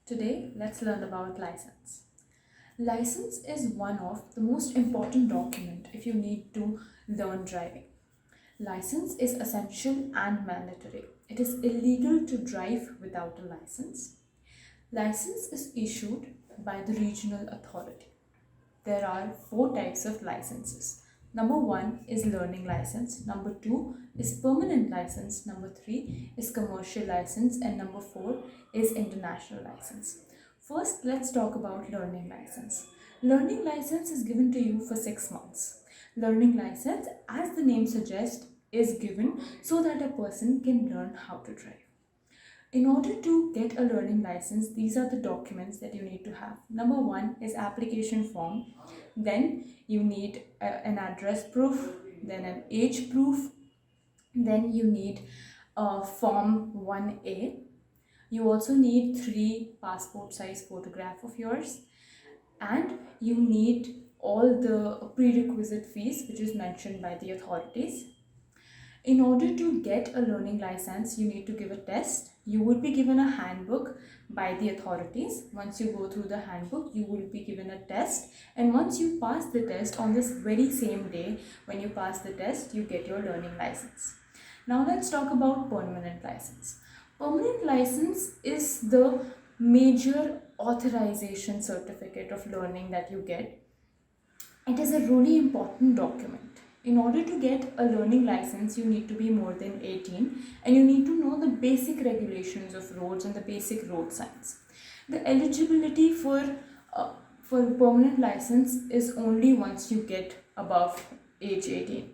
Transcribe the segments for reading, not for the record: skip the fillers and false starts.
Today, let's learn about license. License is one of the most important document if you need to learn driving. License is essential and mandatory. It is illegal to drive without a license. License is issued by the regional authority. There are 4 types of licenses. Number 1 is learning license, number 2 is permanent license, number 3 is commercial license, and number 4 is international license. First, let's talk about learning license. Learning license is given to you for 6 months. Learning license, as the name suggests, is given so that a person can learn how to drive. In order to get a learning license, these are the documents that you need to have. Number 1 is application form. Then you need an address proof, then an age proof. Then you need form 1A. You also need 3 passport size photograph of yours. And you need all the prerequisite fees which is mentioned by the authorities. In order to get a learning license, you need to give a test. You will be given a handbook by the authorities. Once you go through the handbook, you will be given a test. And once you pass the test on this very same day, when you pass the test, you get your learning license. Now let's talk about permanent license. Permanent license is the major authorization certificate of learning that you get. It is a really important document. In order to get a learning license, you need to be more than 18 and you need to know the basic regulations of roads and the basic road signs. The eligibility for permanent license is only once you get above age 18.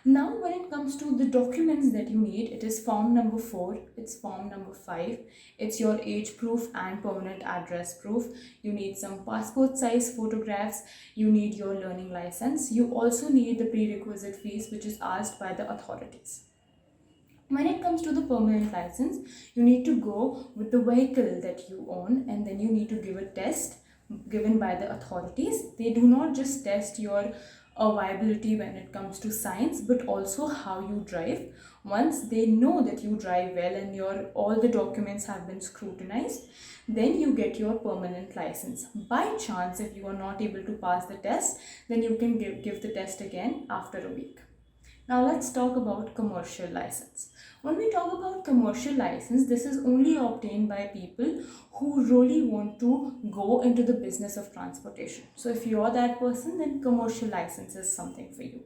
Now when it comes to the documents that you need, it is form number 4, it's form number 5, it's your age proof and permanent address proof. You need some passport size photographs, you need your learning license, you also need the prerequisite fees which is asked by the authorities. When it comes to the permanent license, you need to go with the vehicle that you own and then you need to give a test given by the authorities. They do not just test your viability when it comes to science, but also how you drive. Once they know that you drive well and all the documents have been scrutinized, then you get your permanent license. By chance, if you are not able to pass the test, then you can give the test again after a week. Now let's talk about commercial license. When we talk about commercial license, this is only obtained by people who really want to go into the business of transportation. So if you are that person, then commercial license is something for you.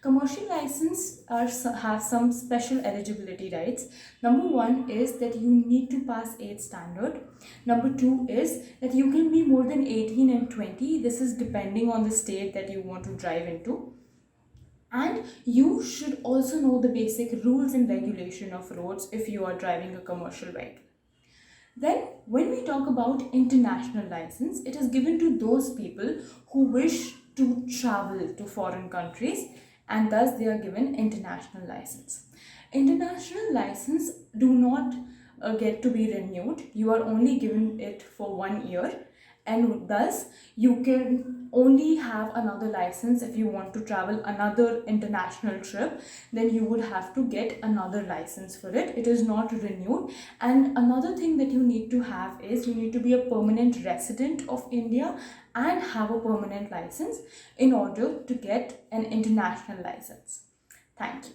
Commercial license have some special eligibility rights. Number 1 is that you need to pass 8th standard. Number 2 is that you can be more than 18 and 20. This is depending on the state that you want to drive into. And you should also know the basic rules and regulation of roads if you are driving a commercial vehicle. Then when we talk about international license, it is given to those people who wish to travel to foreign countries and thus they are given international license. International license do not get to be renewed. You are only given it for 1 year and thus you can only have another license if you want to travel another international trip. Then you would have to get another license for it. It is not renewed. And another thing that you need to have is you need to be a permanent resident of India and have a permanent license in order to get an international license. Thank you.